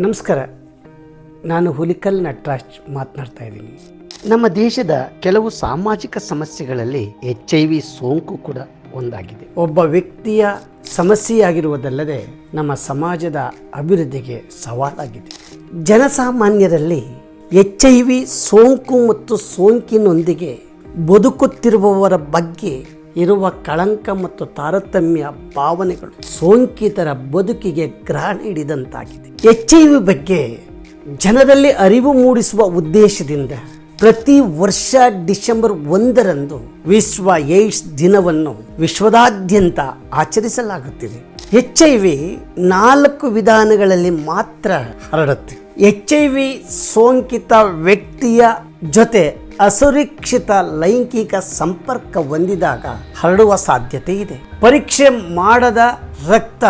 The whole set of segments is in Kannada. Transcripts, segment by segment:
ನಮಸ್ಕಾರ, ನಾನು ಹುಲಿಕಲ್ ನಟರಾಜ್ ಮಾತನಾಡ್ತಾ ಇದ್ದೀನಿ. ನಮ್ಮ ದೇಶದ ಕೆಲವು ಸಾಮಾಜಿಕ ಸಮಸ್ಯೆಗಳಲ್ಲಿ HIV ಸೋಂಕು ಕೂಡ ಒಂದಾಗಿದೆ. ಒಬ್ಬ ವ್ಯಕ್ತಿಯ ಸಮಸ್ಯೆಯಾಗಿರುವುದಲ್ಲದೆ ನಮ್ಮ ಸಮಾಜದ ಅಭಿವೃದ್ಧಿಗೆ ಸವಾಲಾಗಿದೆ. ಜನಸಾಮಾನ್ಯರಲ್ಲಿ HIV ಸೋಂಕು ಮತ್ತು ಸೋಂಕಿನೊಂದಿಗೆ ಬದುಕುತ್ತಿರುವವರ ಬಗ್ಗೆ ಇರುವ ಕಳಂಕ ಮತ್ತು ತಾರತಮ್ಯ ಭಾವನೆಗಳು ಸೋಂಕಿತರ ಬದುಕಿಗೆ ಗ್ರಹಣ ಹಿಡಿದಂತಾಗಿದೆ. HIV ಬಗ್ಗೆ ಜನರಲ್ಲಿ ಅರಿವು ಮೂಡಿಸುವ ಉದ್ದೇಶದಿಂದ ಪ್ರತಿ ವರ್ಷ ಡಿಸೆಂಬರ್ 1ರಂದು ವಿಶ್ವ ಏಡ್ಸ್ ದಿನವನ್ನು ವಿಶ್ವದಾದ್ಯಂತ ಆಚರಿಸಲಾಗುತ್ತಿದೆ. HIV 4 ವಿಧಾನಗಳಲ್ಲಿ ಮಾತ್ರ ಹರಡುತ್ತೆ. HIV ಸೋಂಕಿತ ವ್ಯಕ್ತಿಯ ಜೊತೆ ಅಸುರಕ್ಷಿತ ಲೈಂಗಿಕ ಸಂಪರ್ಕ ಹೊಂದಿದಾಗ ಹರಡುವ ಸಾಧ್ಯತೆ ಇದೆ. ಪರೀಕ್ಷೆ ಮಾಡದ ರಕ್ತ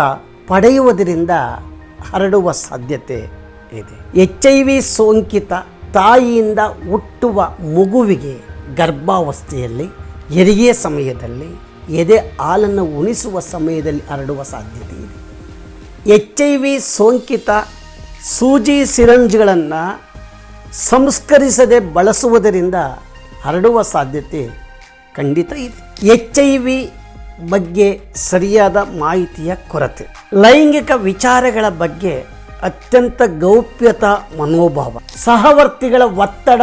ಪಡೆಯುವುದರಿಂದ ಹರಡುವ ಸಾಧ್ಯತೆ ಇದೆ. HIV ಸೋಂಕಿತ ತಾಯಿಯಿಂದ ಹುಟ್ಟುವ ಮಗುವಿಗೆ ಗರ್ಭಾವಸ್ಥೆಯಲ್ಲಿ, ಹೆರಿಗೆ ಸಮಯದಲ್ಲಿ, ಎದೆ ಹಾಲನ್ನು ಉಣಿಸುವ ಸಮಯದಲ್ಲಿ ಹರಡುವ ಸಾಧ್ಯತೆ ಇದೆ. HIV ಸೋಂಕಿತ ಸೂಜಿ ಸಿರಂಜ್ಗಳನ್ನು ಸಂಸ್ಕರಿಸದೆ ಬಳಸುವುದರಿಂದ ಹರಡುವ ಸಾಧ್ಯತೆ ಖಂಡಿತ ಇದೆ. HIV ಬಗ್ಗೆ ಸರಿಯಾದ ಮಾಹಿತಿಯ ಕೊರತೆ, ಲೈಂಗಿಕ ವಿಚಾರಗಳ ಬಗ್ಗೆ ಅತ್ಯಂತ ಗೌಪ್ಯತಾ ಮನೋಭಾವ, ಸಹವರ್ತಿಗಳ ಒತ್ತಡ,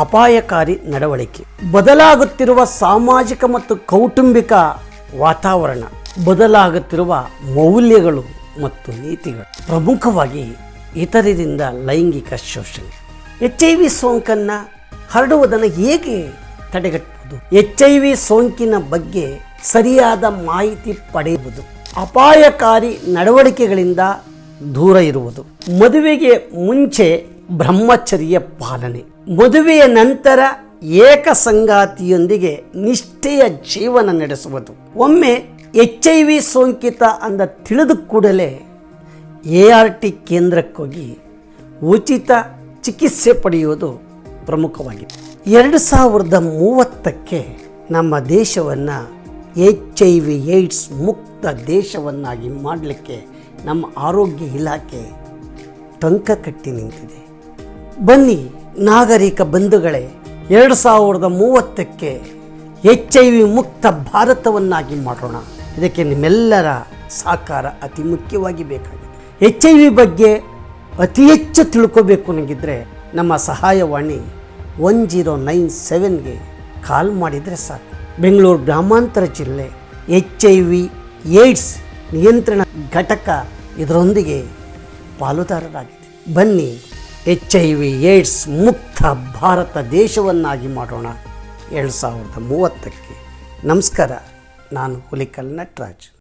ಅಪಾಯಕಾರಿ ನಡವಳಿಕೆ, ಬದಲಾಗುತ್ತಿರುವ ಸಾಮಾಜಿಕ ಮತ್ತು ಕೌಟುಂಬಿಕ ವಾತಾವರಣ, ಬದಲಾಗುತ್ತಿರುವ ಮೌಲ್ಯಗಳು ಮತ್ತು ನೀತಿಗಳು, ಪ್ರಮುಖವಾಗಿ ಇತರರಿಂದ ಲೈಂಗಿಕ ಶೋಷಣೆ. HIV ಸೋಂಕನ್ನು ಹರಡುವುದನ್ನು ಹೇಗೆ ತಡೆಗಟ್ಟಬಹುದು? HIV ಸೋಂಕಿನ ಬಗ್ಗೆ ಸರಿಯಾದ ಮಾಹಿತಿ ಪಡೆಯುವುದು, ಅಪಾಯಕಾರಿ ನಡವಳಿಕೆಗಳಿಂದ ದೂರ ಇರುವುದು, ಮದುವೆಗೆ ಮುಂಚೆ ಬ್ರಹ್ಮಚರ್ಯ ಪಾಲನೆ, ಮದುವೆಯ ನಂತರ ಏಕ ಸಂಗಾತಿಯೊಂದಿಗೆ ನಿಷ್ಠೆಯ ಜೀವನ ನಡೆಸುವುದು. ಒಮ್ಮೆ HIV ಸೋಂಕಿತ ಅಂದ ತಿಳಿದ ಕೂಡಲೇ ART ಕೇಂದ್ರಕ್ಕೋಗಿ ಉಚಿತ ಚಿಕಿತ್ಸೆ ಪಡೆಯುವುದು ಪ್ರಮುಖವಾಗಿದೆ. 2030ಕ್ಕೆ ನಮ್ಮ ದೇಶವನ್ನು HIV ಏಡ್ಸ್ ಮುಕ್ತ ದೇಶವನ್ನಾಗಿ ಮಾಡಲಿಕ್ಕೆ ನಮ್ಮ ಆರೋಗ್ಯ ಇಲಾಖೆ ಟಂಕ ಕಟ್ಟಿ ನಿಂತಿದೆ. ಬನ್ನಿ ನಾಗರಿಕ ಬಂಧುಗಳೇ, 2030ಕ್ಕೆ HIV ಮುಕ್ತ ಭಾರತವನ್ನಾಗಿ ಮಾಡೋಣ. ಇದಕ್ಕೆ ನಿಮ್ಮೆಲ್ಲರ ಸಹಕಾರ ಅತಿ ಮುಖ್ಯವಾಗಿ ಬೇಕಾಗಿದೆ. HIV ಬಗ್ಗೆ ಅತಿ ಹೆಚ್ಚು ತಿಳ್ಕೋಬೇಕು ನನಗಿದ್ರೆ ನಮ್ಮ ಸಹಾಯವಾಣಿ 1097ಗೆ ಕಾಲ್ ಮಾಡಿದರೆ ಸಾಕು. ಬೆಂಗಳೂರು ಗ್ರಾಮಾಂತರ ಜಿಲ್ಲೆ HIV ಏಡ್ಸ್ ನಿಯಂತ್ರಣ ಘಟಕ ಇದರೊಂದಿಗೆ ಪಾಲುದಾರರಾಗಿದೆ. ಬನ್ನಿ HIV ಏಡ್ಸ್ ಮುಕ್ತ ಭಾರತ ದೇಶವನ್ನಾಗಿ ಮಾಡೋಣ 2030ಕ್ಕೆ. ನಮಸ್ಕಾರ, ನಾನು ಹುಲಿಕಲ್ ನಟರಾಜ್.